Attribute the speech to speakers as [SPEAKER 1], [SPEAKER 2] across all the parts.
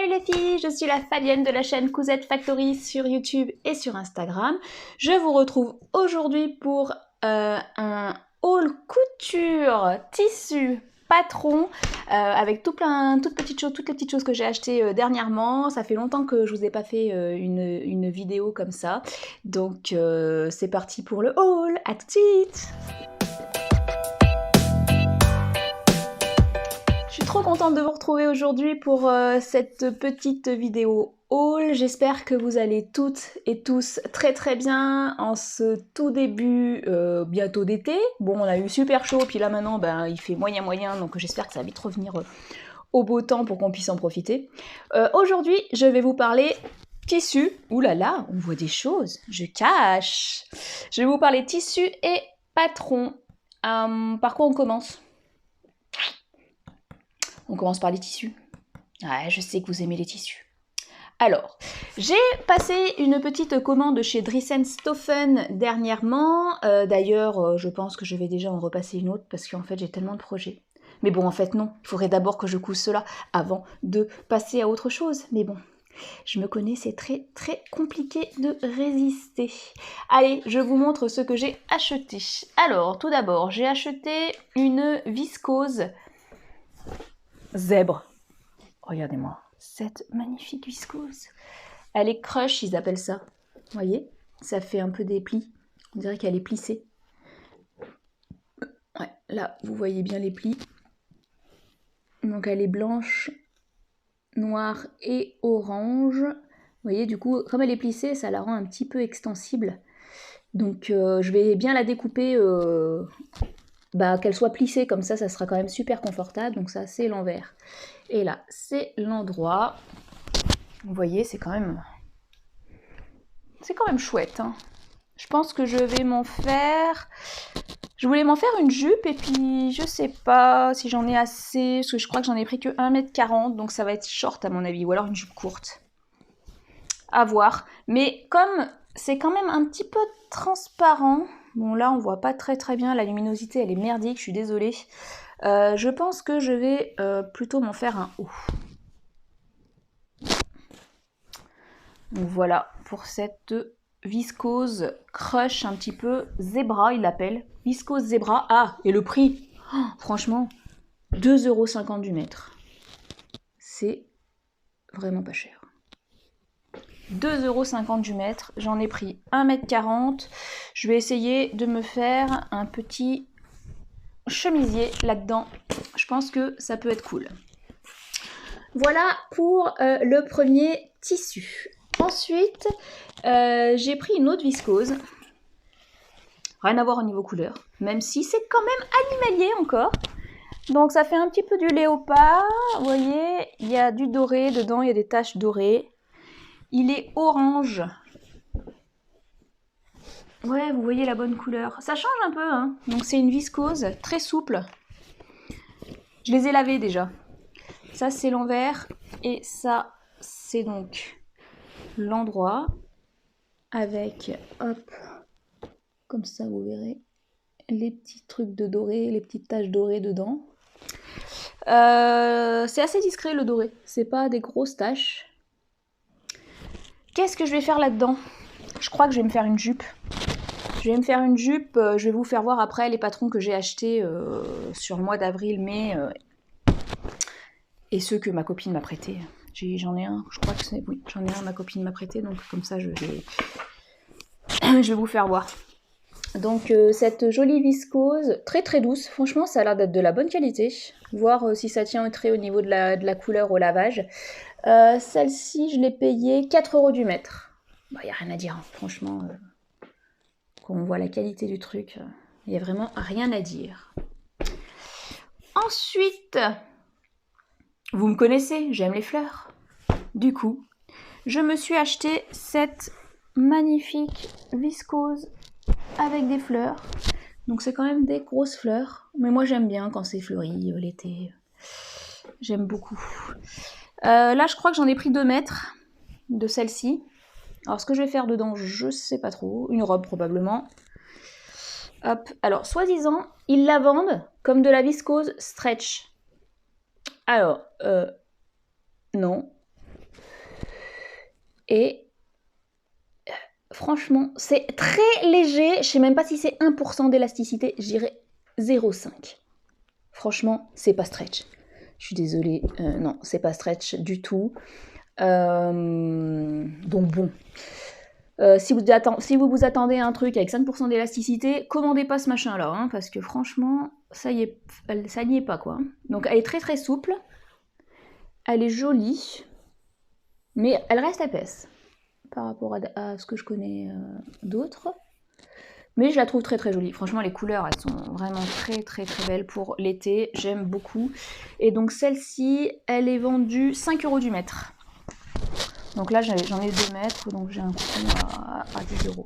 [SPEAKER 1] Salut les filles, je suis la Fabienne de la chaîne Cousette Factory sur YouTube et sur Instagram. Je vous retrouve aujourd'hui pour un haul couture tissu patron avec toutes les petites choses que j'ai achetées dernièrement. Ça fait longtemps que je vous ai pas fait une vidéo comme ça. Donc c'est parti pour le haul, à tout de suite. Je suis trop contente de vous retrouver aujourd'hui pour cette petite vidéo haul. J'espère que vous allez toutes et tous très bien en ce tout début bientôt d'été. Bon, on a eu super chaud, puis là maintenant il fait moyen, donc j'espère que ça va vite revenir au beau temps pour qu'on puisse en profiter. Aujourd'hui, je vais vous parler tissu. Ouh là là, on voit des choses, je cache. Je vais vous parler tissu et patron. Par quoi on commence ? On commence par les tissus. Ouais, je sais que vous aimez les tissus. Alors, j'ai passé une petite commande chez Dressenstoffen dernièrement. D'ailleurs, je pense que je vais déjà en repasser une autre parce qu'en fait, j'ai tellement de projets. Mais bon, en fait, non. Il faudrait d'abord que je couse cela avant de passer à autre chose. Mais bon, je me connais, c'est très compliqué de résister. Allez, je vous montre ce que j'ai acheté. Alors, tout d'abord, j'ai acheté une viscose zèbre. Regardez-moi, cette magnifique viscose. Elle est crush, ils appellent ça. Vous voyez, ça fait un peu des plis. On dirait qu'elle est plissée. Ouais, là, vous voyez bien les plis. Donc elle est blanche, noire et orange. Vous voyez, du coup, comme elle est plissée, ça la rend un petit peu extensible. Donc je vais bien la découper, qu'elle soit plissée, comme ça sera quand même super confortable. Donc ça, c'est l'envers. Et là, c'est l'endroit. Vous voyez, c'est quand même chouette. Hein. Je pense que je vais m'en faire... Je voulais m'en faire une jupe et puis je sais pas si j'en ai assez, parce que je crois que j'en ai pris que 1m40, donc ça va être short à mon avis, ou alors une jupe courte. À voir. Mais comme c'est quand même un petit peu transparent, bon là on voit pas très bien, la luminosité elle est merdique, je suis désolée. Je pense que je vais plutôt m'en faire un haut. Donc voilà pour cette viscose crush un petit peu zébra, il l'appelle. Viscose zébra. Ah, et le prix, franchement, 2,50 € du mètre. C'est vraiment pas cher. 2,50 € du mètre, j'en ai pris 1m40. Je vais essayer de me faire un petit chemisier là-dedans. Je pense que ça peut être cool. Voilà pour le premier tissu. Ensuite, j'ai pris une autre viscose. Rien à voir au niveau couleur, même si c'est quand même animalier encore. Donc ça fait un petit peu du léopard. Vous voyez, il y a du doré dedans, il y a des taches dorées. Il est orange. Ouais, vous voyez la bonne couleur. Ça change un peu, hein. Donc c'est une viscose très souple. Je les ai lavés déjà. Ça c'est l'envers et ça c'est donc l'endroit avec, hop, comme ça vous verrez, les petits trucs de doré, les petites taches dorées dedans. C'est assez discret le doré, c'est pas des grosses taches. Qu'est-ce que je vais faire là-dedans ? Je crois que je vais me faire une jupe. Je vais vous faire voir après les patrons que j'ai achetés sur le mois d'avril, mai, et ceux que ma copine m'a prêté. J'en ai un, je crois que c'est... Oui, j'en ai un, ma copine m'a prêté, donc comme ça je vais vous faire voir. Donc cette jolie viscose, très douce, franchement ça a l'air d'être de la bonne qualité. Voir si ça tient au trait au niveau de la couleur au lavage. Celle-ci je l'ai payée 4 € du mètre. Y a rien à dire, hein. Franchement, quand on voit la qualité du truc, il y a vraiment rien à dire. Ensuite, vous me connaissez, j'aime les fleurs. Du coup, je me suis acheté cette magnifique viscose avec des fleurs. Donc c'est quand même des grosses fleurs. Mais moi j'aime bien quand c'est fleuri l'été. J'aime beaucoup. Là je crois que j'en ai pris 2 mètres de celle-ci. Alors ce que je vais faire dedans, je sais pas trop. Une robe probablement. Hop. Alors soi-disant, ils la vendent comme de la viscose stretch. Alors, non. Et franchement, c'est très léger. Je sais même pas si c'est 1% d'élasticité. Je dirais 0,5. Franchement, c'est pas stretch. Je suis désolée. Non, c'est pas stretch du tout. Donc bon. Si vous vous attendez à un truc avec 5% d'élasticité, commandez pas ce machin-là, hein, parce que franchement, ça n'y est pas, quoi. Donc elle est très très souple. Elle est jolie. Mais elle reste épaisse par rapport à ce que je connais d'autres. Mais je la trouve très très jolie. Franchement, les couleurs, elles sont vraiment très très très belles pour l'été. J'aime beaucoup. Et donc celle-ci, elle est vendue 5 € du mètre. Donc là, j'en ai 2 mètres, donc j'ai un coupon à 10 €.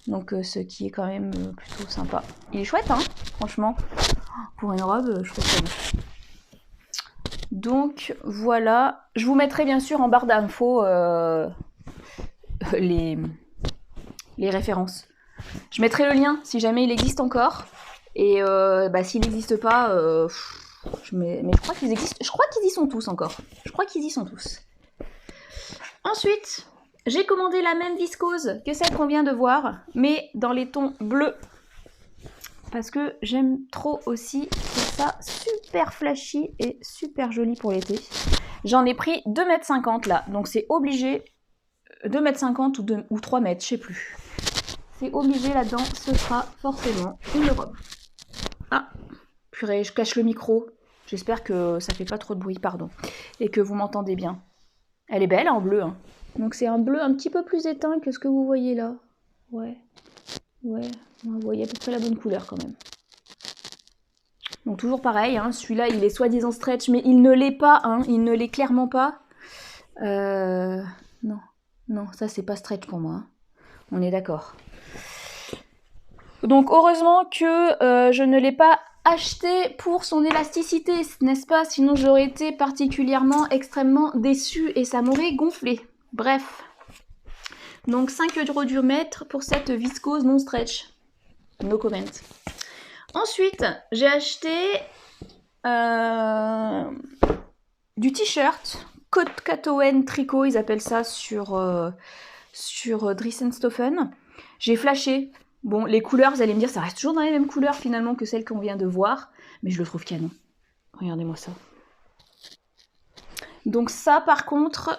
[SPEAKER 1] Donc ce qui est quand même plutôt sympa. Il est chouette, hein, franchement. Pour une robe, je trouve ça bien. Donc voilà, je vous mettrai bien sûr en barre d'infos les références. Je mettrai le lien si jamais il existe encore. Et s'il n'existe pas, mais je crois qu'ils existent. Je crois qu'ils y sont tous encore. Je crois qu'ils y sont tous. Ensuite, j'ai commandé la même viscose que celle qu'on vient de voir, mais dans les tons bleus. Parce que j'aime trop aussi. C'est ça, super flashy et super joli pour l'été. J'en ai pris 2,50 m là, donc c'est obligé. 2,50 m ou 3 mètres, je sais plus. C'est obligé là-dedans, ce sera forcément une robe. Ah, purée, je cache le micro. J'espère que ça fait pas trop de bruit, pardon. Et que vous m'entendez bien. Elle est belle en bleu, hein. Donc c'est un bleu un petit peu plus éteint que ce que vous voyez là. Ouais, vous voyez à peu près la bonne couleur quand même. Donc toujours pareil, hein, celui-là il est soi-disant stretch, mais il ne l'est pas, hein, il ne l'est clairement pas. Non, ça c'est pas stretch pour moi, hein. On est d'accord. Donc heureusement que je ne l'ai pas acheté pour son élasticité, n'est-ce pas? Sinon j'aurais été particulièrement extrêmement déçue et ça m'aurait gonflé. Bref. Donc 5 € du mètre pour cette viscose non stretch. No comment. Ensuite, j'ai acheté du t-shirt Côte Catoen tricot, ils appellent ça sur Dressenstoffen. J'ai flashé. Bon, les couleurs, vous allez me dire, ça reste toujours dans les mêmes couleurs finalement que celles qu'on vient de voir, mais je le trouve canon. Regardez-moi ça. Donc ça, par contre,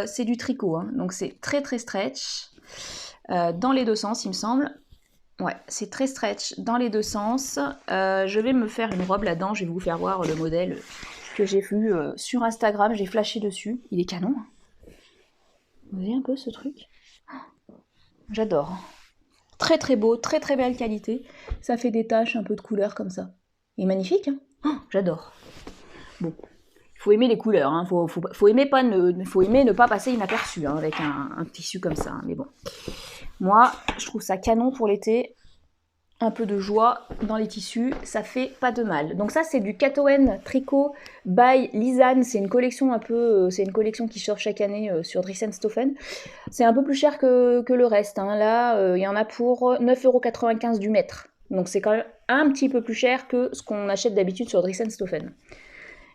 [SPEAKER 1] c'est du tricot, hein. Donc c'est très très stretch, dans les deux sens, il me semble. Ouais, c'est très stretch dans les deux sens. Je vais me faire une robe là-dedans, je vais vous faire voir le modèle que j'ai vu sur Instagram, j'ai flashé dessus. Il est canon. Vous voyez un peu ce truc? J'adore. Très très beau, très très belle qualité. Ça fait des taches, un peu de couleur comme ça. Il est magnifique, hein. Oh, j'adore. Bon, il faut aimer les couleurs, hein. Faut aimer ne pas passer inaperçu, hein, avec un tissu comme ça, hein. Mais bon, moi, je trouve ça canon pour l'été. Un peu de joie dans les tissus, ça fait pas de mal. Donc ça, c'est du Catoen Tricot by Lisanne. C'est une collection c'est une collection qui sort chaque année sur Dressenstoffen. C'est un peu plus cher que le reste, hein. Là, il y en a pour 9,95 € du mètre. Donc c'est quand même un petit peu plus cher que ce qu'on achète d'habitude sur Dressenstoffen.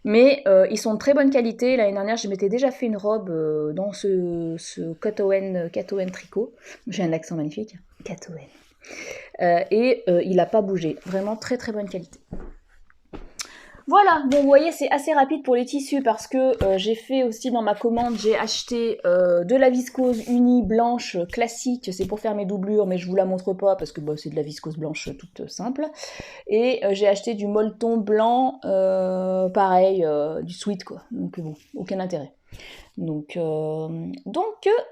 [SPEAKER 1] Mais ils sont de très bonne qualité. L'année dernière, je m'étais déjà fait une robe dans ce Catoen Tricot. J'ai un accent magnifique. Catoen. Il n'a pas bougé. Vraiment très très bonne qualité. Voilà, bon vous voyez c'est assez rapide pour les tissus parce que j'ai fait aussi dans ma commande, j'ai acheté de la viscose unie blanche classique, c'est pour faire mes doublures mais je vous la montre pas parce que c'est de la viscose blanche toute simple. Et j'ai acheté du molleton blanc, pareil, du sweat quoi, donc bon, aucun intérêt. Donc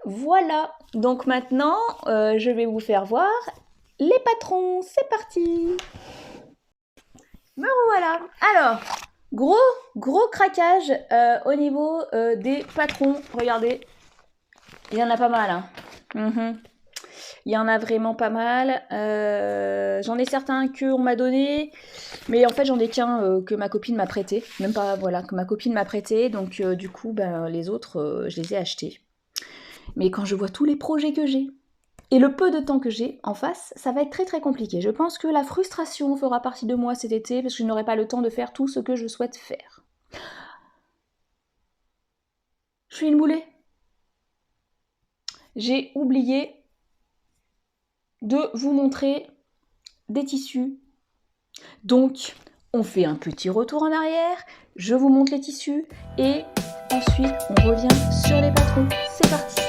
[SPEAKER 1] voilà, donc maintenant je vais vous faire voir les patrons, c'est parti! Me revoilà. Alors, gros craquage au niveau des patrons. Regardez, il y en a pas mal, hein. Il y en a vraiment pas mal. J'en ai certains qu'on m'a donné, mais en fait j'en ai qu'un que ma copine m'a prêté. Même pas, voilà, que ma copine m'a prêté. Donc du coup, les autres, je les ai achetés. Mais quand je vois tous les projets que j'ai, et le peu de temps que j'ai en face, ça va être très très compliqué. Je pense que la frustration fera partie de moi cet été parce que je n'aurai pas le temps de faire tout ce que je souhaite faire. Je suis une moulée. j'ai oublié de vous montrer des tissus. Donc, on fait un petit retour en arrière, je vous montre les tissus et ensuite on revient sur les patrons. C'est parti!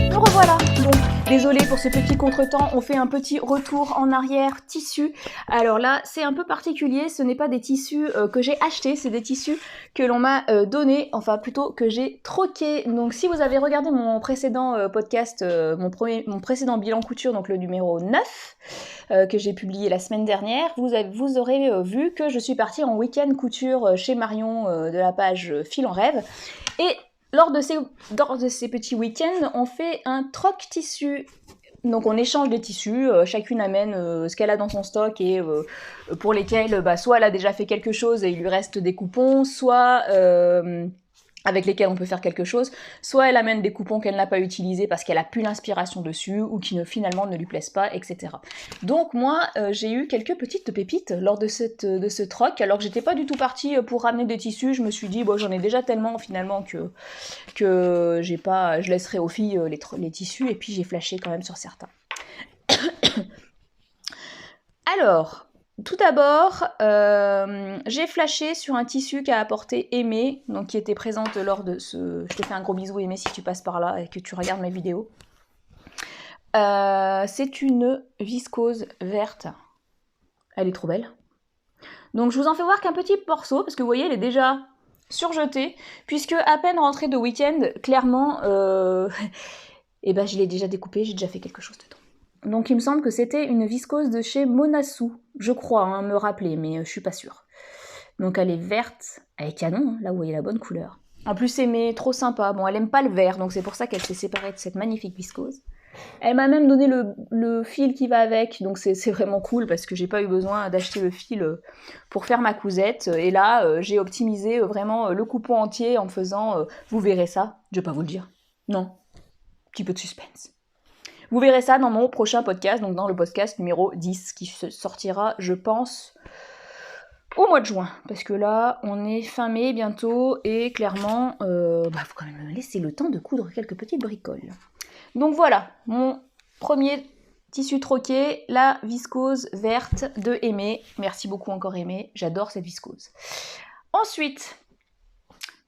[SPEAKER 1] Me revoilà! Donc, désolée pour ce petit contretemps, on fait un petit retour en arrière tissu. Alors là, c'est un peu particulier, ce n'est pas des tissus que j'ai achetés, c'est des tissus que l'on m'a donnés, enfin plutôt que j'ai troqués. Donc si vous avez regardé mon précédent podcast, mon précédent bilan couture, donc le numéro 9, que j'ai publié la semaine dernière, vous aurez vu que je suis partie en week-end couture chez Marion de la page Fil en rêve. Et lors de ces petits week-ends, on fait un troc tissu. Donc on échange des tissus, chacune amène ce qu'elle a dans son stock et pour lesquels soit elle a déjà fait quelque chose et il lui reste des coupons, soit avec lesquels on peut faire quelque chose, soit elle amène des coupons qu'elle n'a pas utilisés parce qu'elle a plus l'inspiration dessus ou qui finalement ne lui plaisent pas, etc. Donc moi j'ai eu quelques petites pépites lors de ce troc, alors que j'étais pas du tout partie pour ramener des tissus, je me suis dit bon j'en ai déjà tellement finalement que je laisserai aux filles les tissus, et puis j'ai flashé quand même sur certains. Alors, tout d'abord, j'ai flashé sur un tissu qu'a apporté Aimée, donc qui était présente lors de ce... Je te fais un gros bisou Aimée si tu passes par là et que tu regardes mes vidéos. C'est une viscose verte. Elle est trop belle. Donc je vous en fais voir qu'un petit morceau, parce que vous voyez, elle est déjà surjetée, puisque à peine rentrée de week-end, clairement, et ben je l'ai déjà découpée, j'ai déjà fait quelque chose dedans. Donc il me semble que c'était une viscose de chez Monasu, je crois, hein, me rappeler, mais je suis pas sûre. Donc elle est verte, elle est canon, hein, là vous voyez la bonne couleur. En plus Aimée, trop sympa, bon elle aime pas le vert, donc c'est pour ça qu'elle s'est séparée de cette magnifique viscose. Elle m'a même donné le fil qui va avec, donc c'est vraiment cool parce que j'ai pas eu besoin d'acheter le fil pour faire ma cousette. Et là, j'ai optimisé vraiment le coupon entier en faisant, vous verrez ça, je vais pas vous le dire, non, petit peu de suspense. Vous verrez ça dans mon prochain podcast, donc dans le podcast numéro 10, qui sortira, je pense, au mois de juin. Parce que là, on est fin mai bientôt, et clairement, faut quand même me laisser le temps de coudre quelques petites bricoles. Donc voilà, mon premier tissu troqué, la viscose verte de Aimée. Merci beaucoup encore Aimée, j'adore cette viscose. Ensuite,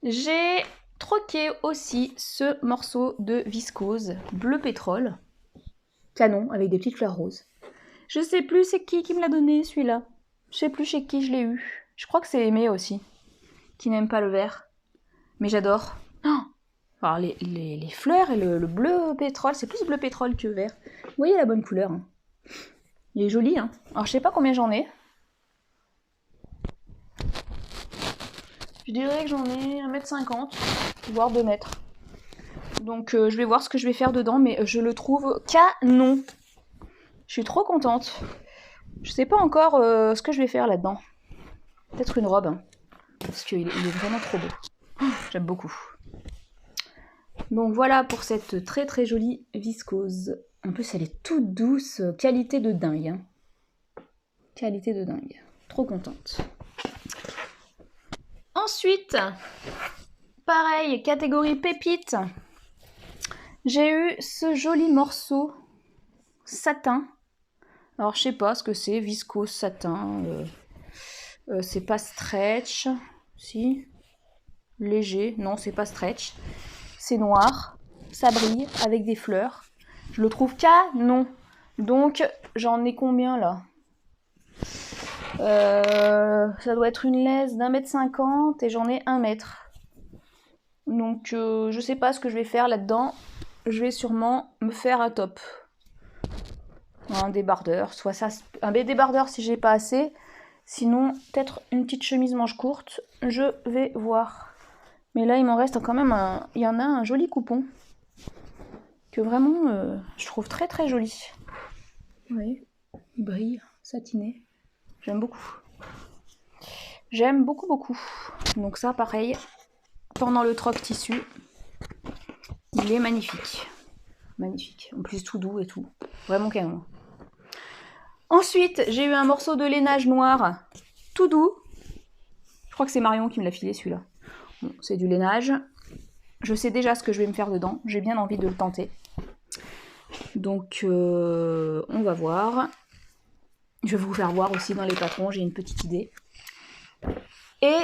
[SPEAKER 1] j'ai troqué aussi ce morceau de viscose bleu pétrole, canon, avec des petites fleurs roses. Je sais plus c'est qui me l'a donné celui-là. Je sais plus chez qui je l'ai eu. Je crois que c'est Aimée aussi, qui n'aime pas le vert. Mais j'adore. Oh, alors les fleurs et le bleu pétrole, c'est plus bleu pétrole que vert. Vous voyez la bonne couleur, hein. Il est joli, hein. Alors je sais pas combien j'en ai. Je dirais que j'en ai 1m50, voire 2 mètres. Donc je vais voir ce que je vais faire dedans, mais je le trouve canon. Je suis trop contente. Je sais pas encore ce que je vais faire là-dedans. Peut-être une robe, hein, parce qu'il est vraiment trop beau. J'aime beaucoup. Donc voilà pour cette très très jolie viscose. En plus elle est toute douce, qualité de dingue. Hein. Qualité de dingue. Trop contente. Ensuite, pareil, catégorie pépite. J'ai eu ce joli morceau satin. Alors je sais pas ce que c'est, viscose satin. C'est pas stretch. Si. Léger. Non, c'est pas stretch. C'est noir, ça brille avec des fleurs. Je le trouve canon. Donc j'en ai combien là ? Ça doit être une laisse d'1m50 et j'en ai 1 mètre. Donc je sais pas ce que je vais faire là-dedans. Je vais sûrement me faire un top. Un débardeur, soit ça, un débardeur si j'ai pas assez. Sinon, peut-être une petite chemise manche courte. Je vais voir. Mais là, il m'en reste quand même un... Il y en a un joli coupon. Que vraiment, je trouve très très joli. Vous voyez, il brille, satiné. J'aime beaucoup. J'aime beaucoup beaucoup. Donc ça, pareil, pendant le troc tissu, il est magnifique. Magnifique. En plus, tout doux et tout. Vraiment canon. Ensuite, j'ai eu un morceau de lainage noir, tout doux. Je crois que c'est Marion qui me l'a filé celui-là. Bon, c'est du lainage. Je sais déjà ce que je vais me faire dedans. J'ai bien envie de le tenter. Donc, on va voir. Je vais vous faire voir aussi dans les patrons. J'ai une petite idée. Et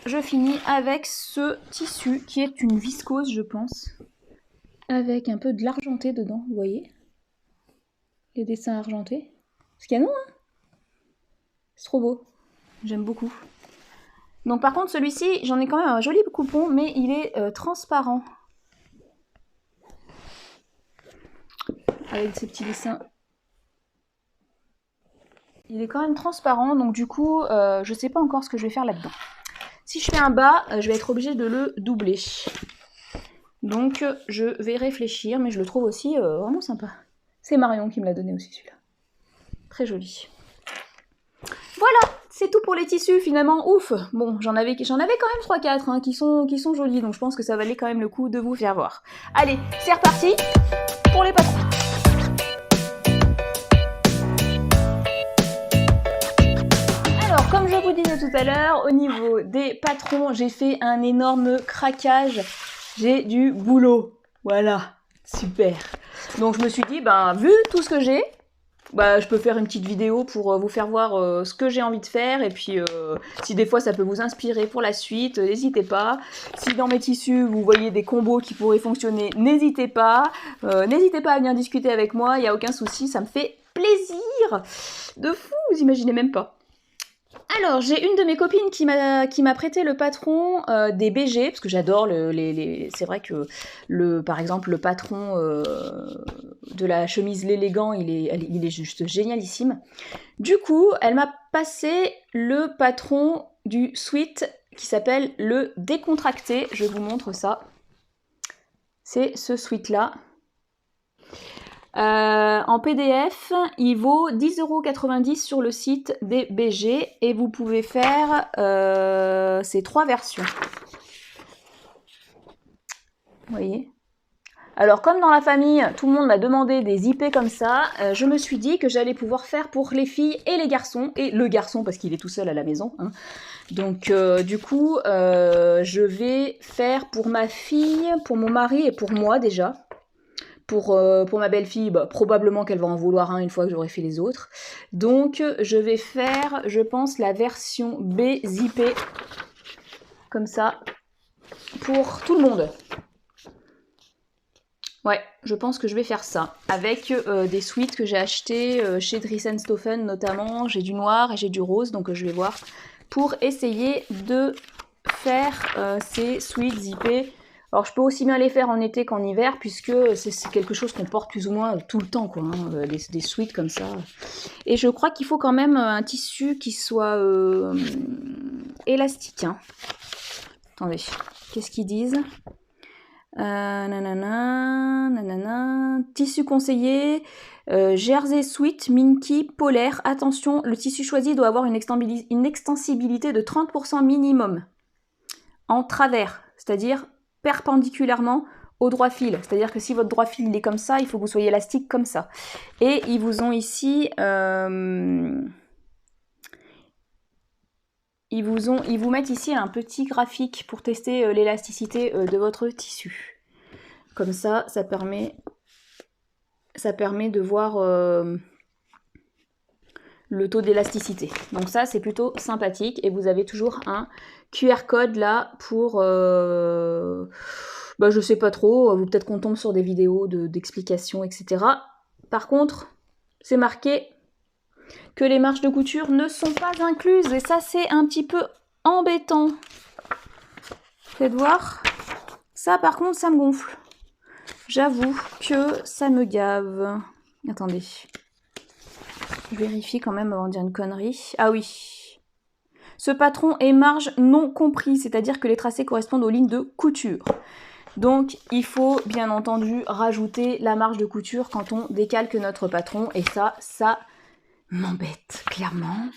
[SPEAKER 1] je finis avec ce tissu qui est une viscose, je pense. Avec un peu de l'argenté dedans, vous voyez? Les dessins argentés. C'est canon, hein? C'est trop beau. J'aime beaucoup. Donc par contre, celui-ci, j'en ai quand même un joli coupon, mais il est transparent. Avec ces petits dessins. Il est quand même transparent, donc du coup, je sais pas encore ce que je vais faire là-dedans. Si je fais un bas, je vais être obligée de le doubler. Donc je vais réfléchir, mais je le trouve aussi vraiment sympa. C'est Marion qui me l'a donné aussi celui-là. Très joli. Voilà, c'est tout pour les tissus finalement. Ouf. Bon, j'en avais quand même 3-4 hein, qui sont jolis, donc je pense que ça valait quand même le coup de vous faire voir. Allez, c'est reparti pour les patrons. Alors, comme je vous disais tout à l'heure, au niveau des patrons, j'ai fait un énorme craquage. J'ai du boulot. Voilà, super. Donc je me suis dit, ben, vu tout ce que j'ai, bah, je peux faire une petite vidéo pour vous faire voir ce que j'ai envie de faire. Et puis, si des fois ça peut vous inspirer pour la suite, n'hésitez pas. Si dans mes tissus, vous voyez des combos qui pourraient fonctionner, n'hésitez pas. N'hésitez pas à venir discuter avec moi, il n'y a aucun souci, ça me fait plaisir. De fou, vous imaginez même pas. Alors, j'ai une de mes copines qui m'a prêté le patron des BG, parce que j'adore c'est vrai que, par exemple, le patron de la chemise l'élégant, il est juste génialissime. Du coup, elle m'a passé le patron du sweat qui s'appelle le décontracté. Je vous montre ça. C'est ce sweat-là. En PDF, il vaut 10,90 € sur le site des BG et vous pouvez faire ces 3 versions. Vous voyez? Alors comme dans la famille, tout le monde m'a demandé des IP comme ça, je me suis dit que j'allais pouvoir faire pour les filles et les garçons, et le garçon parce qu'il est tout seul à la maison. Hein. Donc du coup, je vais faire pour ma fille, pour mon mari et pour moi déjà. Pour ma belle-fille, bah, probablement qu'elle va en vouloir un une fois que j'aurai fait les autres. Donc, je vais faire, je pense, la version B zippée, comme ça, pour tout le monde. Ouais, je pense que je vais faire ça, avec des sweats que j'ai achetés chez Dries & Stoffen notamment. J'ai du noir et j'ai du rose, donc je vais voir pour essayer de faire ces sweats zippés. Alors je peux aussi bien les faire en été qu'en hiver, puisque c'est quelque chose qu'on porte plus ou moins tout le temps, quoi, hein, des sweats comme ça. Et je crois qu'il faut quand même un tissu qui soit élastique. Hein. Attendez, qu'est-ce qu'ils disent nanana. Tissu conseillé, jersey sweat, minky, polaire. Attention, le tissu choisi doit avoir une extensibilité de 30% minimum. En travers, c'est-à-dire perpendiculairement au droit fil. C'est-à-dire que si votre droit fil il est comme ça, il faut que vous soyez élastique comme ça. Et ils vous ont ici... Ils vous mettent ici un petit graphique pour tester l'élasticité de votre tissu. Comme ça, ça permet de voir le taux d'élasticité. Donc ça, c'est plutôt sympathique. Et vous avez toujours un QR code là pour... je sais pas trop, peut-être qu'on tombe sur des vidéos d'explications, etc. Par contre, c'est marqué que les marges de couture ne sont pas incluses. Et ça, c'est un petit peu embêtant. Faites voir. Ça, par contre, ça me gonfle. J'avoue que ça me gave. Attendez. Je vérifie quand même avant de dire une connerie. Ah oui. Ce patron est marge non compris, c'est-à-dire que les tracés correspondent aux lignes de couture. Donc, il faut bien entendu rajouter la marge de couture quand on décalque notre patron. Et ça m'embête, clairement,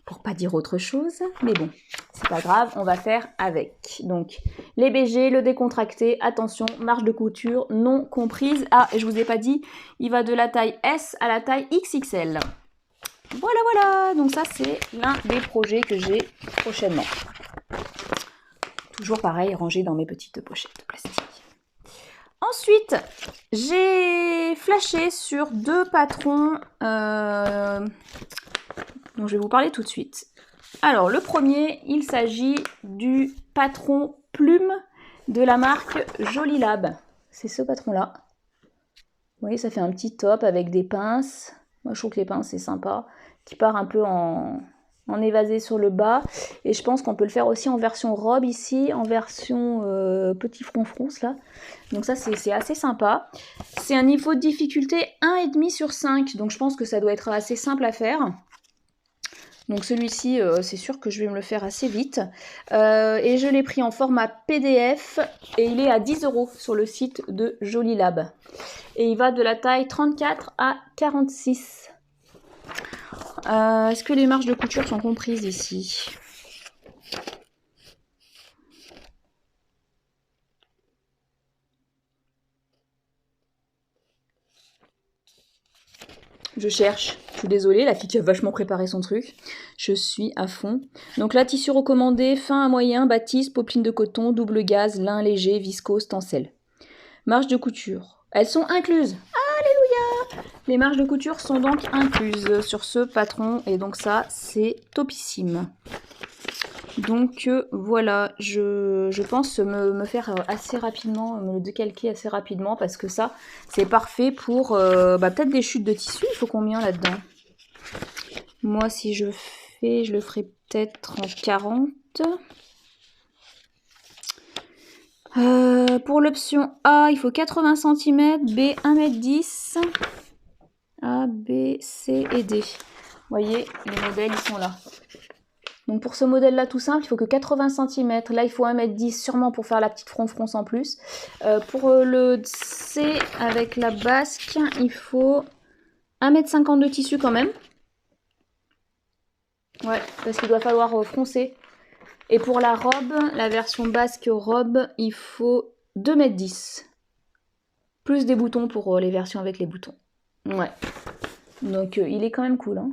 [SPEAKER 1] pour pas dire autre chose. Mais bon, c'est pas grave, on va faire avec. Donc, les BG, le décontracté, attention, marge de couture non comprise. Ah, et je vous ai pas dit, il va de la taille S à la taille XXL. Voilà, donc ça c'est l'un des projets que j'ai prochainement. Toujours pareil, rangé dans mes petites pochettes de plastique. Ensuite, j'ai flashé sur 2 patrons dont je vais vous parler tout de suite. Alors, le premier, il s'agit du patron plume de la marque Joli Lab. C'est ce patron-là. Vous voyez, ça fait un petit top avec des pinces. Moi, je trouve que les pinces, c'est sympa. Qui part un peu en évasé sur le bas. Et je pense qu'on peut le faire aussi en version robe ici, en version petit front fronce là. Donc ça, c'est assez sympa. C'est un niveau de difficulté 1,5 sur 5. Donc je pense que ça doit être assez simple à faire. Donc celui-ci, c'est sûr que je vais me le faire assez vite. Et je l'ai pris en format PDF et il est à 10 € sur le site de Joli Lab. Et il va de la taille 34 à 46. Est-ce que les marges de couture sont comprises ici? Je cherche. Je suis désolée, la fille qui a vachement préparé son truc. Je suis à fond. Donc là, tissu recommandé, fin à moyen, batiste, popeline de coton, double gaze, lin léger, viscose, tencel. Marges de couture. Elles sont incluses. Alléluia! Les marges de couture sont donc incluses sur ce patron. Et donc ça, c'est topissime. Donc voilà, je pense me faire assez rapidement, me le décalquer assez rapidement parce que ça, c'est parfait pour peut-être des chutes de tissu. Il faut combien là-dedans? Moi, si je le ferai peut-être en 40. Pour l'option A, il faut 80 cm, B 1,10 m, A, B, C et D. Vous voyez, les modèles, ils sont là. Donc pour ce modèle-là tout simple, il faut que 80 cm. Là, il faut 1,10 m sûrement pour faire la petite fronce en plus. Pour le C avec la basque, il faut 1,50 m de tissu quand même. Ouais, parce qu'il doit falloir froncer. Et pour la robe, la version basque robe, il faut 2,10 m. Plus des boutons pour les versions avec les boutons. Ouais. Donc il est quand même cool. Hein.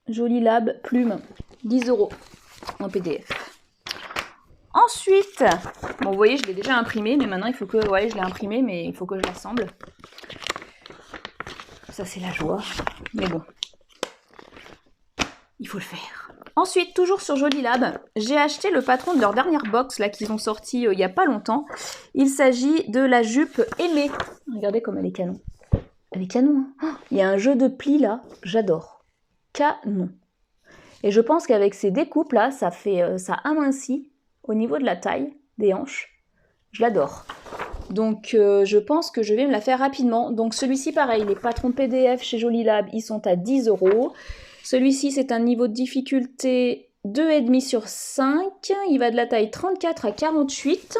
[SPEAKER 1] Joli Lab, plume, 10 € en PDF. Ensuite, bon vous voyez je l'ai déjà imprimé, mais maintenant il faut que, ouais je l'ai imprimé, mais il faut que je l'assemble. Ça c'est la joie, mais bon, il faut le faire. Ensuite, toujours sur Joli Lab, j'ai acheté le patron de leur dernière box là qu'ils ont sorti il y a pas longtemps. Il s'agit de la jupe aimée. Regardez comme elle est canon. Elle est canon. Hein. Oh, il y a un jeu de plis là, j'adore. Canon. Et je pense qu'avec ces découpes là, ça amincit au niveau de la taille des hanches. Je l'adore. Donc je pense que je vais me la faire rapidement. Donc celui-ci pareil, les patrons PDF chez Joli Lab, ils sont à 10 €. Celui-ci c'est un niveau de difficulté 2,5 sur 5. Il va de la taille 34 à 48.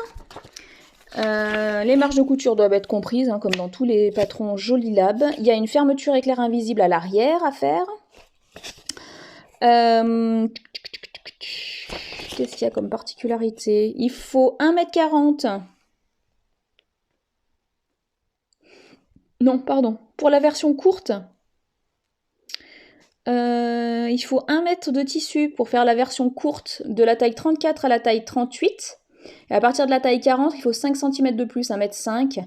[SPEAKER 1] Les marges de couture doivent être comprises, hein, comme dans tous les patrons Joli Lab. Il y a une fermeture éclair invisible à l'arrière à faire. Qu'est-ce qu'il y a comme particularité? Il faut 1,40 m. Non, pardon. Pour la version courte, il faut 1 mètre de tissu pour faire la version courte de la taille 34 à la taille 38. Et à partir de la taille 40, il faut 5 cm de plus, 1,5 m.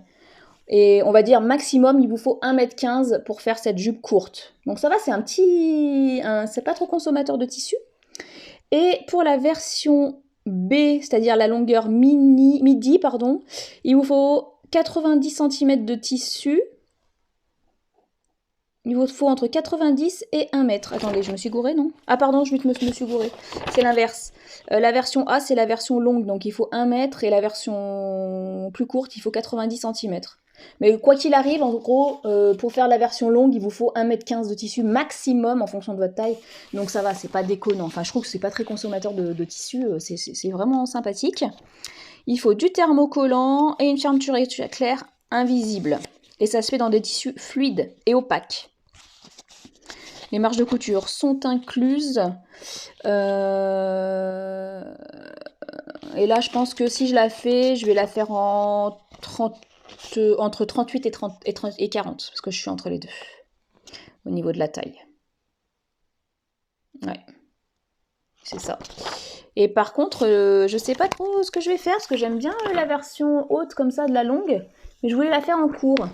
[SPEAKER 1] Et on va dire maximum, il vous faut 1,15 m pour faire cette jupe courte. Donc ça va, c'est pas trop consommateur de tissu. Et pour la version B, c'est-à-dire la longueur midi, il vous faut 90 cm de tissu. Il vous faut entre 90 et 1 mètre. Attendez, je me suis gourée, non? Ah pardon, je me suis gourée. C'est l'inverse. La version A, c'est la version longue, donc il faut 1 mètre. Et la version plus courte, il faut 90 cm. Mais quoi qu'il arrive, en gros, pour faire la version longue, il vous faut 1,15 m de tissu maximum en fonction de votre taille. Donc ça va, c'est pas déconnant. Enfin, je trouve que c'est pas très consommateur de tissu. C'est vraiment sympathique. Il faut du thermocollant et une fermeture éclair invisible. Et ça se fait dans des tissus fluides et opaques. Les marges de couture sont incluses. Et là, je pense que si je la fais, je vais la faire entre 38 et 40, parce que je suis entre les deux, au niveau de la taille. Ouais, c'est ça. Et par contre, je sais pas trop ce que je vais faire, parce que j'aime bien la version haute comme ça, de la longue, mais je voulais la faire en court.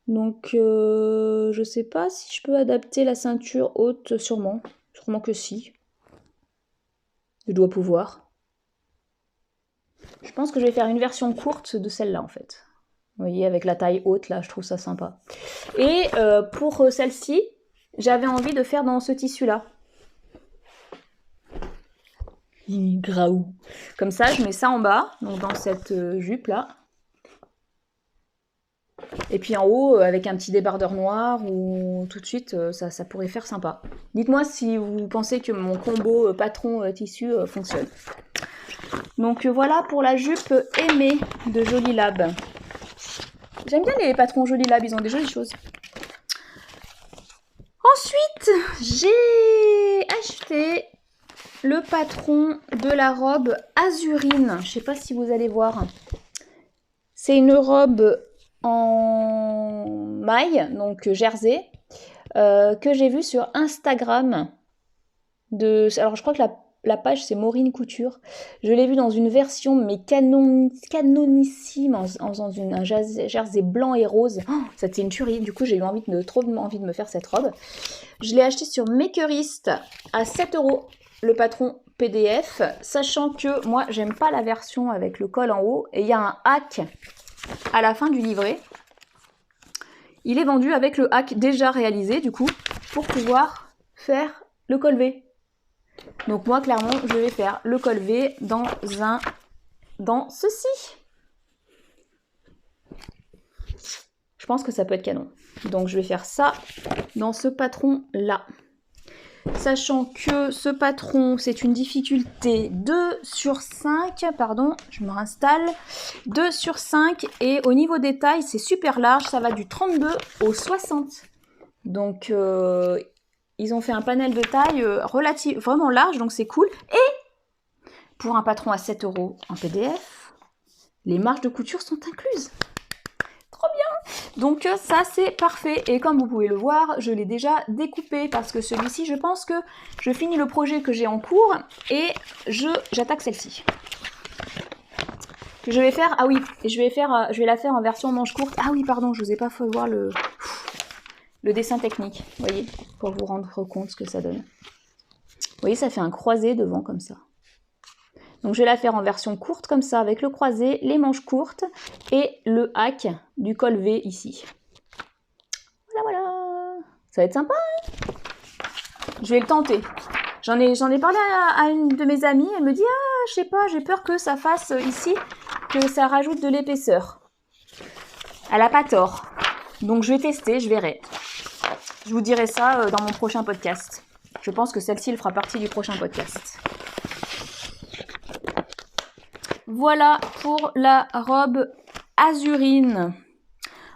[SPEAKER 1] Donc, je sais pas si je peux adapter la ceinture haute, sûrement. Sûrement que si. Je dois pouvoir. Je pense que je vais faire une version courte de celle-là, en fait. Vous voyez, avec la taille haute, là, je trouve ça sympa. Et pour celle-ci, j'avais envie de faire dans ce tissu-là. Graou. Comme ça, je mets ça en bas, donc dans cette jupe-là. Et puis en haut, avec un petit débardeur noir, ou tout de suite, ça pourrait faire sympa. Dites-moi si vous pensez que mon combo patron-tissu fonctionne. Donc voilà pour la jupe aimée de Jolie Lab. J'aime bien les patrons Jolie Lab, ils ont des jolies choses. Ensuite, j'ai acheté le patron de la robe Azurine. Je sais pas si vous allez voir. C'est une robe en maille, donc jersey, que j'ai vue sur Instagram. Alors je crois que la page c'est Maureen Couture. Je l'ai vue dans une version mais canonissime en faisant un jersey blanc et rose. Oh, c'était une tuerie, du coup j'ai eu trop envie de me faire cette robe. Je l'ai acheté sur Makerist à 7 € le patron PDF, sachant que moi j'aime pas la version avec le col en haut et il y a un hack à la fin du livret. Il est vendu avec le hack déjà réalisé du coup pour pouvoir faire le col V. Donc moi clairement je vais faire le col V dans ceci. Je pense que ça peut être canon. Donc je vais faire ça dans ce patron là. Sachant que ce patron, c'est une difficulté 2/5, pardon, je me réinstalle, 2/5, et au niveau des tailles, c'est super large, ça va du 32 au 60. Donc, ils ont fait un panel de taille vraiment large, donc c'est cool. Et pour un patron à 7 € en PDF, les marges de couture sont incluses. Trop bien! Donc ça c'est parfait, et comme vous pouvez le voir, je l'ai déjà découpé parce que celui-ci, je pense que je finis le projet que j'ai en cours et j'attaque celle-ci. Je vais faire, ah oui, je vais la faire en version manche courte. Ah oui, pardon, je vous ai pas fait voir le dessin technique, vous voyez, pour vous rendre compte ce que ça donne. Vous voyez, ça fait un croisé devant comme ça. Donc je vais la faire en version courte comme ça, avec le croisé, les manches courtes et le hack du col V ici. Voilà. Ça va être sympa, hein? Je vais le tenter. J'en ai parlé à une de mes amies, elle me dit « Ah, je sais pas, j'ai peur que ça fasse ici, que ça rajoute de l'épaisseur. » Elle a pas tort. Donc je vais tester, je verrai. Je vous dirai ça dans mon prochain podcast. Je pense que celle-ci, elle fera partie du prochain podcast. Voilà pour la robe Azurine.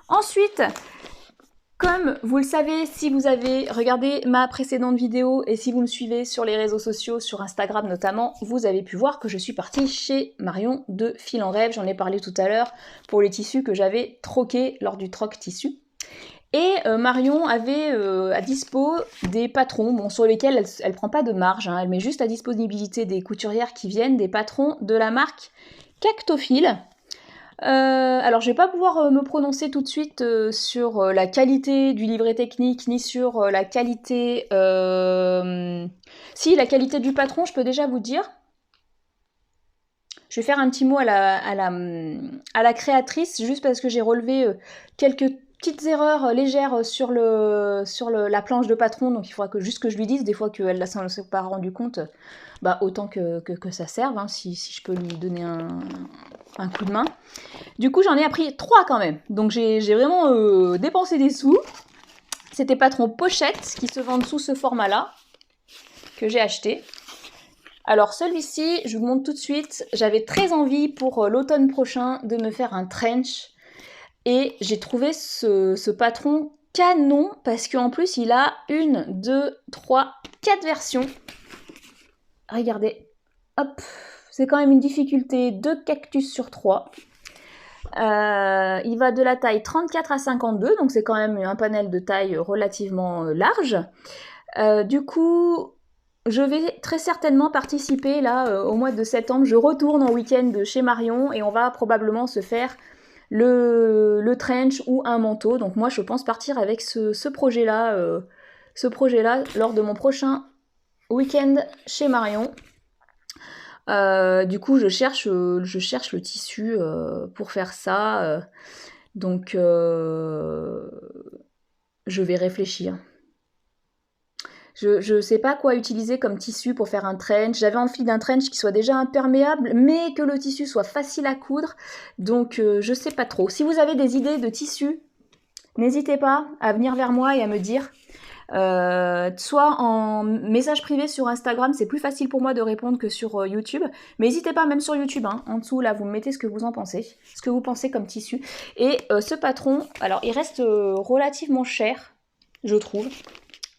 [SPEAKER 1] Ensuite, comme vous le savez, si vous avez regardé ma précédente vidéo et si vous me suivez sur les réseaux sociaux, sur Instagram notamment, vous avez pu voir que je suis partie chez Marion de Fil en Rêve. J'en ai parlé tout à l'heure pour les tissus que j'avais troqués lors du troc tissu. Et Marion avait à dispo des patrons, bon, sur lesquels elle prend pas de marge, hein, elle met juste à disponibilité des couturières qui viennent, des patrons de la marque Cactophile. Alors je vais pas pouvoir me prononcer tout de suite sur la qualité du livret technique, ni sur la qualité... Si, la qualité du patron, je peux déjà vous dire. Je vais faire un petit mot à la créatrice, juste parce que j'ai relevé quelques petites erreurs légères sur la planche de patron, donc il faudra que je lui dise, des fois qu'elle ne s'est pas rendu compte, bah autant que ça serve, hein, si je peux lui donner un coup de main. Du coup j'en ai appris 3 quand même, donc j'ai vraiment dépensé des sous. C'était patron pochette qui se vendent sous ce format là, que j'ai acheté. Alors celui-ci, je vous montre tout de suite, j'avais très envie pour l'automne prochain de me faire un trench. Et j'ai trouvé ce patron canon parce qu'en plus il a 1, 2, 3, 4 versions. Regardez, hop, c'est quand même une difficulté 2 cactus sur 3. Il va de la taille 34 à 52, donc c'est quand même un panel de taille relativement large. Du coup, je vais très certainement participer là au mois de septembre. Je retourne en week-end chez Marion et on va probablement se faire le trench ou un manteau. Donc moi je pense partir avec ce projet-là lors de mon prochain week-end chez Marion. Du coup je cherche le tissu pour faire ça. Donc je vais réfléchir. Je sais pas quoi utiliser comme tissu pour faire un trench. J'avais envie d'un trench qui soit déjà imperméable, mais que le tissu soit facile à coudre. Donc je sais pas trop. Si vous avez des idées de tissu, n'hésitez pas à venir vers moi et à me dire. Soit en message privé sur Instagram, c'est plus facile pour moi de répondre que sur YouTube. Mais n'hésitez pas, même sur YouTube, hein, en dessous, là, vous me mettez ce que vous en pensez. Ce que vous pensez comme tissu. Et ce patron, alors il reste relativement cher, je trouve.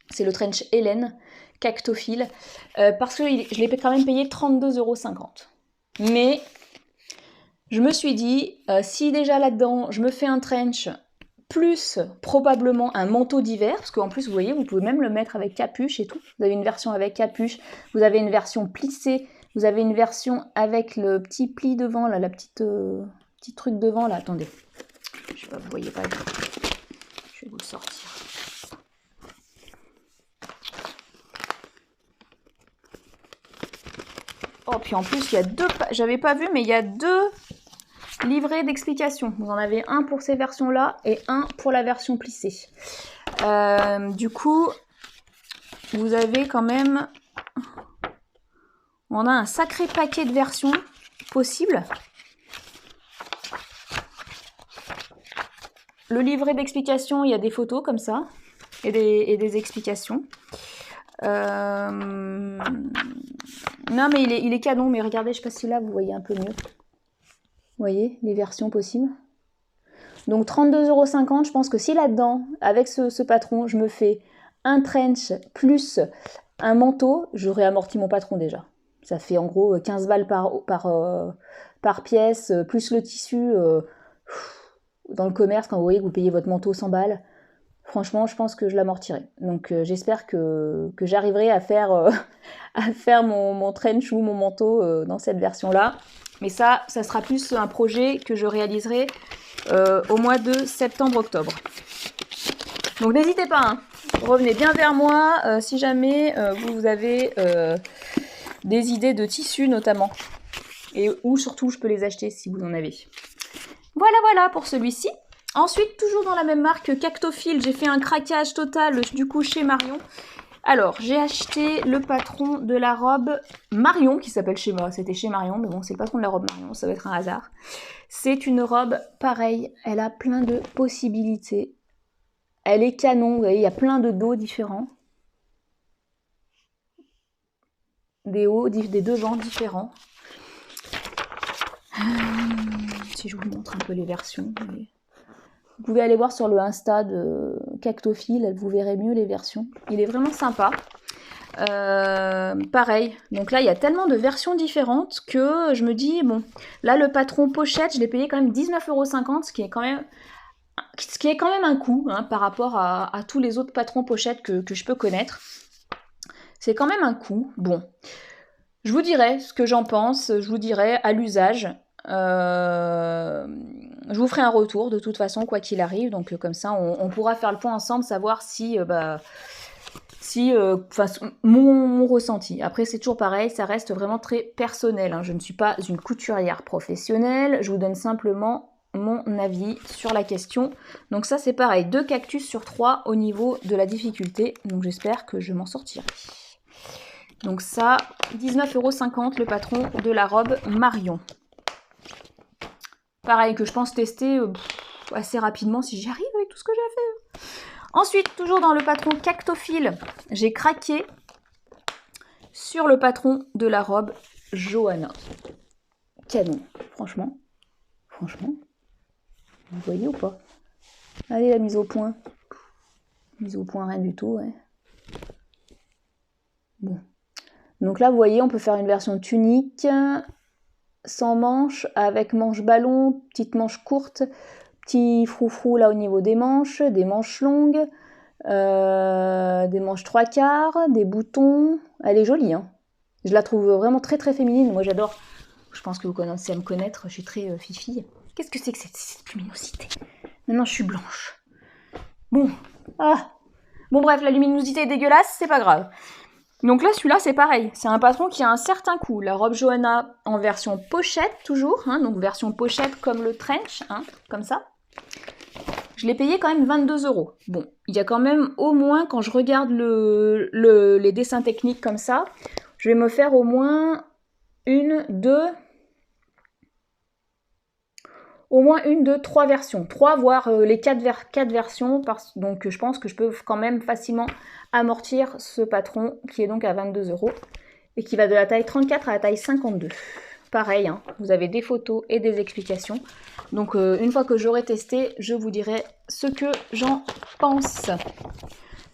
[SPEAKER 1] C'est le trench Hélène, Cactophile, parce que je l'ai quand même payé 32,50 €. Mais je me suis dit, si déjà là-dedans, je me fais un trench, plus probablement un manteau d'hiver, parce qu'en plus, vous voyez, vous pouvez même le mettre avec capuche et tout. Vous avez une version avec capuche, vous avez une version plissée, vous avez une version avec le petit pli devant, là, la petite petit truc devant, là. Attendez, je sais pas, vous voyez pas, je vais vous le sortir. Oh, puis en plus, il y a deux... J'avais pas vu, mais il y a deux livrets d'explications. Vous en avez un pour ces versions-là et un pour la version plissée. Du coup, vous avez quand même... On a un sacré paquet de versions possibles. Le livret d'explications, il y a des photos comme ça et des explications. Non, mais il est canon, mais regardez, je sais pas si là vous voyez un peu mieux. Vous voyez les versions possibles. Donc 32,50 €, je pense que si là-dedans, avec ce patron, je me fais un trench plus un manteau, j'aurais amorti mon patron déjà. Ça fait en gros 15 balles par pièce, plus le tissu. Dans le commerce, quand vous voyez que vous payez votre manteau 100 balles, franchement, je pense que je l'amortirai. Donc j'espère que j'arriverai à faire mon trench ou mon manteau dans cette version-là. Mais ça sera plus un projet que je réaliserai au mois de septembre-octobre. Donc n'hésitez pas, hein. Revenez bien vers moi si jamais vous avez des idées de tissus notamment. Et où surtout je peux les acheter si vous en avez. Voilà pour celui-ci. Ensuite, toujours dans la même marque, Cactophile, j'ai fait un craquage total du coup chez Marion. Alors, j'ai acheté le patron de la robe Marion, qui s'appelle chez moi, c'était chez Marion, mais bon, c'est le patron de la robe Marion, ça va être un hasard. C'est une robe pareille, elle a plein de possibilités. Elle est canon, vous voyez, il y a plein de dos différents. Des hauts, des devants différents. Si je vous montre un peu les versions. Vous pouvez aller voir sur le Insta de Cactophile, vous verrez mieux les versions. Il est vraiment sympa. Pareil, donc là il y a tellement de versions différentes que je me dis, bon, là le patron pochette, je l'ai payé quand même 19,50 €, ce qui est quand même un coût hein, par rapport à tous les autres patrons pochettes que je peux connaître. C'est quand même un coût. Bon, je vous dirai ce que j'en pense, je vous dirai à l'usage. Je vous ferai un retour de toute façon quoi qu'il arrive, donc comme ça on pourra faire le point ensemble, savoir si mon ressenti. Après c'est toujours pareil, ça reste vraiment très personnel, hein. Je ne suis pas une couturière professionnelle, je vous donne simplement mon avis sur la question. Donc ça c'est pareil, 2 cactus sur 3 au niveau de la difficulté, donc j'espère que je m'en sortirai. Donc ça, 19,50 € le patron de la robe Marion. Pareil, que je pense tester assez rapidement si j'y arrive avec tout ce que j'ai fait. Ensuite, toujours dans le patron Cactophile, j'ai craqué sur le patron de la robe Johanna. Canon, franchement. Vous voyez ou pas? Allez, la mise au point. Mise au point, rien du tout, ouais. Bon. Donc là, vous voyez, on peut faire une version tunique, sans manches, avec manches ballon, petite manche courte, petit froufrou là au niveau des manches longues, des manches 3/4, des boutons, Elle est jolie, hein. Je la trouve vraiment très très féminine. Moi j'adore. Je pense que vous commencez à me connaître, je suis très fifille. Qu'est-ce que c'est que cette luminosité? Maintenant je suis blanche. Bon. Ah. Bon bref, la luminosité est dégueulasse, c'est pas grave. Donc là, celui-là, c'est pareil. C'est un patron qui a un certain coût. La robe Johanna en version pochette, toujours. Hein, donc version pochette comme le trench, hein, comme ça. Je l'ai payé quand même 22 €. Bon, il y a quand même au moins, quand je regarde les dessins techniques comme ça, je vais me faire au moins une, deux, trois versions. 3, voire les 4 versions. Donc je pense que je peux quand même facilement amortir ce patron qui est donc à 22 € et qui va de la taille 34 à la taille 52. Pareil, hein, vous avez des photos et des explications. Donc une fois que j'aurai testé, je vous dirai ce que j'en pense.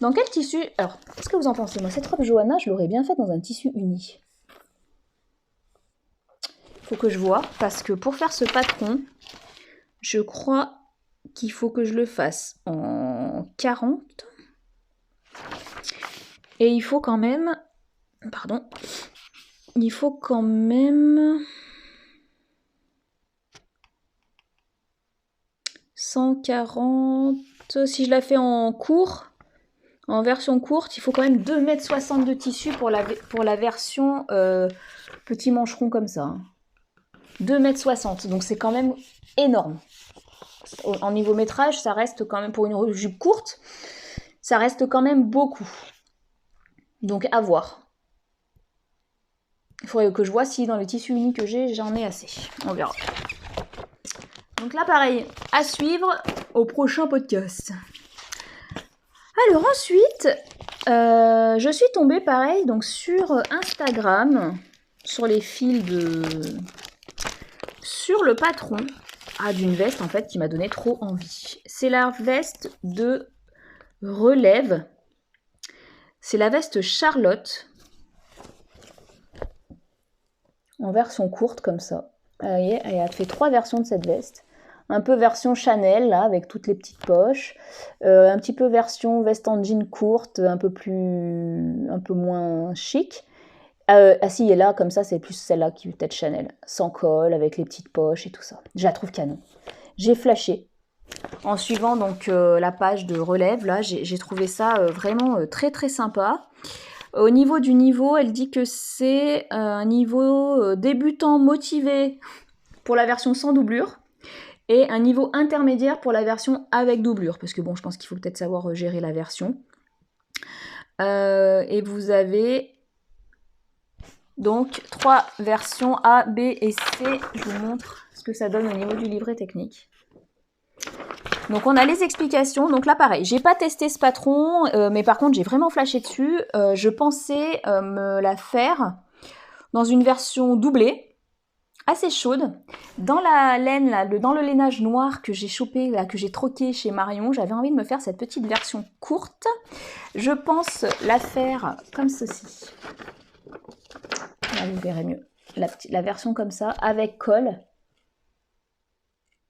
[SPEAKER 1] Dans quel tissu? Alors, qu'est-ce que vous en pensez? Moi, cette robe Johanna, je l'aurais bien faite dans un tissu uni. Faut que je vois, parce que pour faire ce patron, je crois qu'il faut que je le fasse en 40. Et il faut quand même... Pardon. Il faut quand même... 140... Si je la fais en court, en version courte, il faut quand même 2,60 m de tissu pour la version petit mancheron comme ça. 2,60 m, donc c'est quand même énorme. En niveau métrage, ça reste quand même, pour une jupe courte, ça reste quand même beaucoup. Donc à voir. Il faudrait que je vois si dans le tissu uni que j'ai, j'en ai assez. On verra. Donc là, pareil, à suivre au prochain podcast. Alors ensuite, je suis tombée pareil donc sur Instagram, sur les fils sur le patron d'une veste en fait qui m'a donné trop envie. C'est la veste de Relève. C'est la veste Charlotte en version courte comme ça. Elle a fait 3 versions de cette veste. Un peu version Chanel là avec toutes les petites poches, un petit peu version veste en jean courte, un peu moins chic. Si, et là comme ça c'est plus celle-là qui peut être Chanel, sans col avec les petites poches et tout ça. Je la trouve canon. J'ai flashé en suivant donc la page de Relève là, j'ai trouvé ça vraiment très très sympa. Au niveau du niveau, elle dit que c'est un niveau débutant motivé pour la version sans doublure. Et un niveau intermédiaire pour la version avec doublure, parce que bon, je pense qu'il faut peut-être savoir gérer la version. Et vous avez donc 3 versions A, B et C. Je vous montre ce que ça donne au niveau du livret technique. Donc on a les explications. Donc là pareil, j'ai pas testé ce patron, mais par contre j'ai vraiment flashé dessus. Je pensais me la faire dans une version doublée. Assez chaude. Dans la laine, là, dans le lainage noir que j'ai chopé, là, que j'ai troqué chez Marion, j'avais envie de me faire cette petite version courte. Je pense la faire comme ceci. Là, vous verrez mieux. La version comme ça, avec col,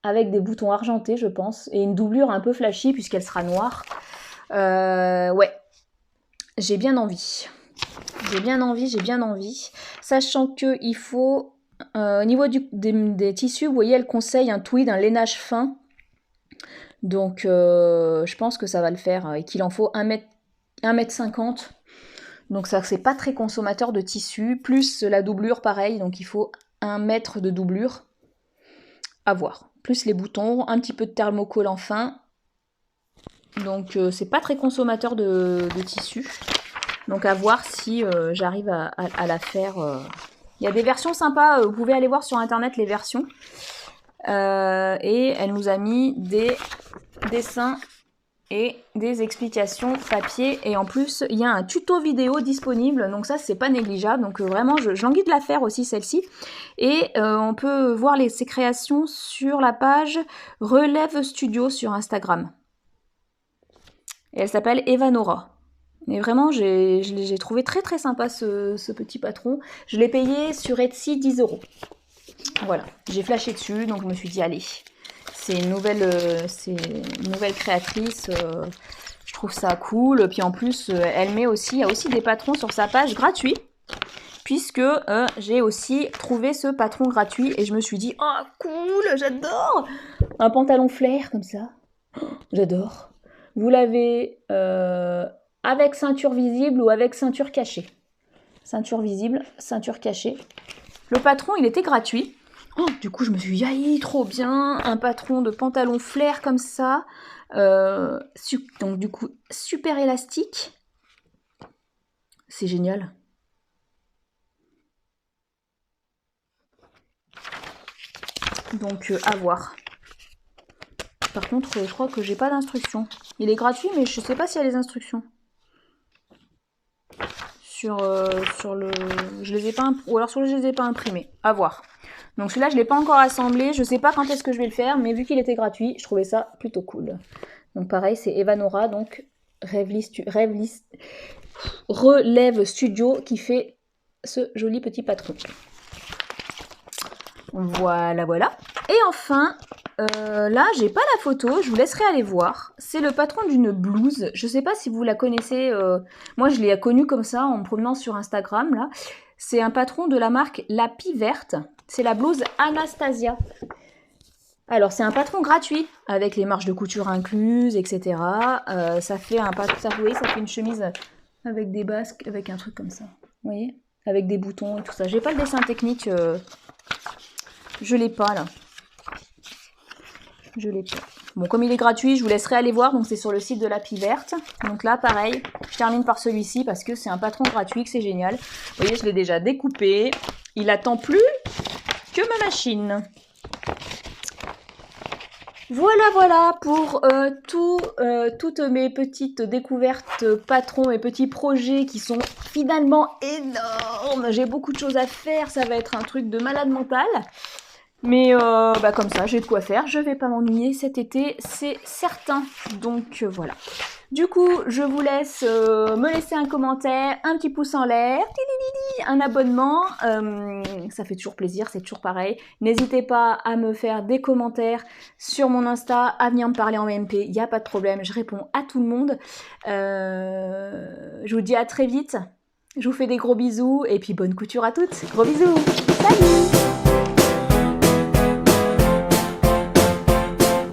[SPEAKER 1] avec des boutons argentés, je pense, et une doublure un peu flashy puisqu'elle sera noire. Ouais, j'ai bien envie. J'ai bien envie. Sachant qu'il faut... au niveau des tissus, vous voyez, elle conseille un tweed, un lainage fin. Donc, je pense que ça va le faire et qu'il en faut 1,50 m. Donc, ça, c'est pas très consommateur de tissu. Plus la doublure, pareil. Donc, il faut 1 mètre de doublure. À voir. Plus les boutons, un petit peu de thermocollant fin. Donc, c'est pas très consommateur de tissu. Donc, à voir si j'arrive à la faire... Il y a des versions sympas, vous pouvez aller voir sur internet les versions. Et elle nous a mis des dessins et des explications papier. Et en plus, il y a un tuto vidéo disponible. Donc ça, c'est pas négligeable. Donc vraiment, j'ai envie de la faire aussi, celle-ci. Et on peut voir ses créations sur la page Relève Studio sur Instagram. Et elle s'appelle Evanora. Mais vraiment, j'ai trouvé très très sympa ce petit patron. Je l'ai payé sur Etsy 10 €. Voilà, j'ai flashé dessus, donc je me suis dit, allez, c'est une nouvelle créatrice. Je trouve ça cool. Puis en plus, elle met aussi, il y a aussi des patrons sur sa page gratuits. Puisque j'ai aussi trouvé ce patron gratuit et je me suis dit, oh cool, j'adore. Un pantalon flair comme ça. Oh, j'adore. Vous l'avez avec ceinture visible ou avec ceinture cachée. Ceinture visible, ceinture cachée. Le patron, il était gratuit. Oh, du coup, je me suis dit, aïe, trop bien. Un patron de pantalon flair comme ça. Donc, du coup, super élastique. C'est génial. Donc, à voir. Par contre, je crois que j'ai pas d'instructions. Il est gratuit, mais je sais pas s'il y a les instructions. Sur le... Je les ai pas... Ou alors, je les ai pas imprimés. À voir. Donc, celui-là, je l'ai pas encore assemblé. Je sais pas quand est-ce que je vais le faire, mais vu qu'il était gratuit, je trouvais ça plutôt cool. Donc, pareil, c'est Evanora, donc Relève Studio qui fait ce joli petit patron. Voilà, voilà. Et enfin, là, j'ai pas la photo, je vous laisserai aller voir. C'est le patron d'une blouse. Je sais pas si vous la connaissez. Moi, je l'ai connue comme ça en me promenant sur Instagram, là. C'est un patron de la marque La Pie Verte. C'est la blouse Anastasia. Alors, c'est un patron gratuit, avec les marges de couture incluses, etc. Ça fait un patron, ça fait une chemise avec des basques, avec un truc comme ça. Vous voyez? Avec des boutons et tout ça. J'ai pas le dessin technique... Je l'ai pas là. Je l'ai pas. Bon, comme il est gratuit, je vous laisserai aller voir. Donc, c'est sur le site de La Pie Verte. Donc là, pareil, je termine par celui-ci parce que c'est un patron gratuit, que c'est génial. Vous voyez, je l'ai déjà découpé. Il attend plus que ma machine. Voilà, voilà pour toutes mes petites découvertes patrons et petits projets qui sont finalement énormes. J'ai beaucoup de choses à faire. Ça va être un truc de malade mental. Mais comme ça, j'ai de quoi faire. Je vais pas m'ennuyer cet été, c'est certain. Donc voilà. Du coup, je vous laisse me laisser un commentaire, un petit pouce en l'air, un abonnement. Ça fait toujours plaisir, c'est toujours pareil. N'hésitez pas à me faire des commentaires sur mon Insta, à venir me parler en MP. Il n'y a pas de problème, je réponds à tout le monde. Je vous dis à très vite. Je vous fais des gros bisous et puis bonne couture à toutes. Gros bisous. Salut!